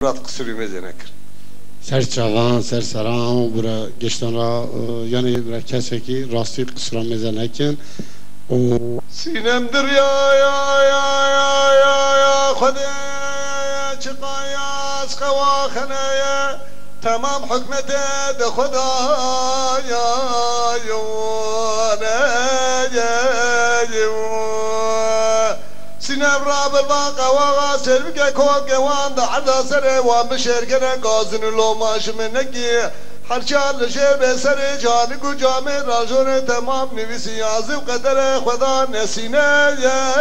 رات قصری مزنکر سر چاوان سر سرام برا گشتن را یعنی برا کسی که راستی قصرا مزنکن و سینم دریا یا خدا چقایاس قواخنه تمام حكمته ده خدا يا سناب راب الباقة وغاسل بقى كوك وان ده عدا سري وان بشيركنا قازن لو ماش منكي حرشان لشير بسري جانك وجامي راجون تمام نفسي عزي وقدر خدا نسينا يا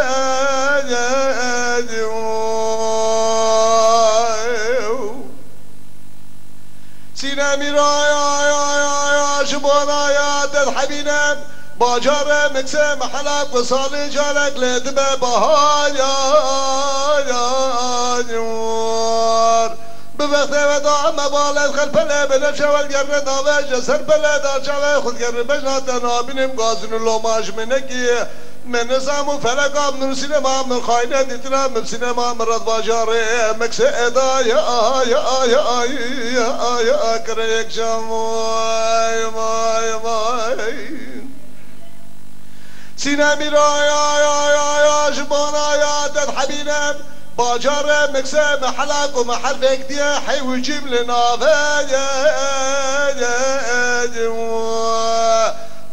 سينامي رايا شبونا يا دل حبينا باجار مكسه محلك وصالي جارك لدبه بهايا نور بوقت وداع مبالغ خلف بلف شوال گرد داوه جسر بلد آرشاوه خود گرد بجنات نابینم گازن اللوماش منکی من نظام و فلقام نور سینما من خاینه دیتنا من سینما من رد باجاره مکسه ادا یا کریک شموی مای سینمی را یا جبانا یا دد حبینم باجار مكسه محلك ومحرك دي حي ويجيب لنا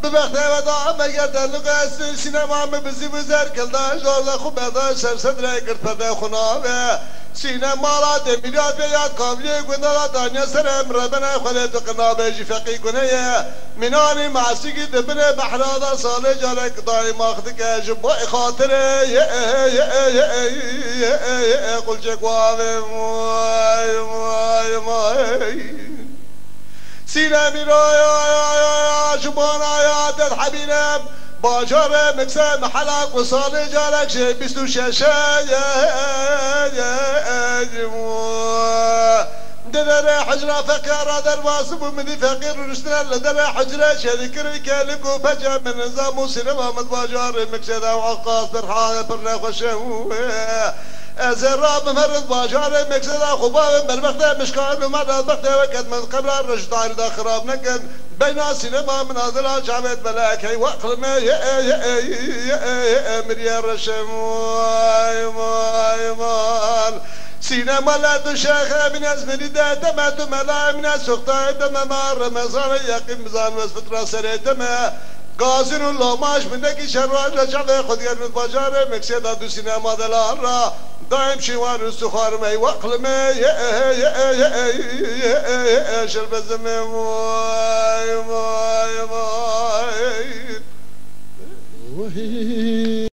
ببخت ودا ما قدر لقاس سينما مبزي وزر كلدا جوز خو بدا سر صدر كرت بدا خنا سينما لا دميات بيات قابلي قلنا دنيا سلام ربنا خلت قنا بيجي فقي كنيه مناني مع سيد دبنا بحر هذا صالح جالك ضاي ماخذك جب خاطر يا قل جواب ماي سينامي رايا جبانا يا دد حبينا باجار مكسه محلك وصالح جالك شي بستو شاشة يا ددر حجرة فقيرة درباسب ومدي فقير ونشترى لدر حجرة شذكر كالك وفجأة من نظام وسينما من باجار مكسه دا وعقاص برحانة برناخ وشهوه زراب مرد باجار مكسدا خباب بالبخت مشكان ومرد بخت وقت من قبل الرجل دا خراب نكن بين سينما من هذا شعبت بلاك وقل ما مريا رشم مال سينما لا تشاخ من ازمني دا تمات ملا من سقطا دم مار مزار يقيم مزان وفترة سريتم قاسن الله ماش منك شراج لشعب خد قرن باجار مكسدا دو سينما دلارا دايم شوار السخار مي وقل مي شرب الزمن ماي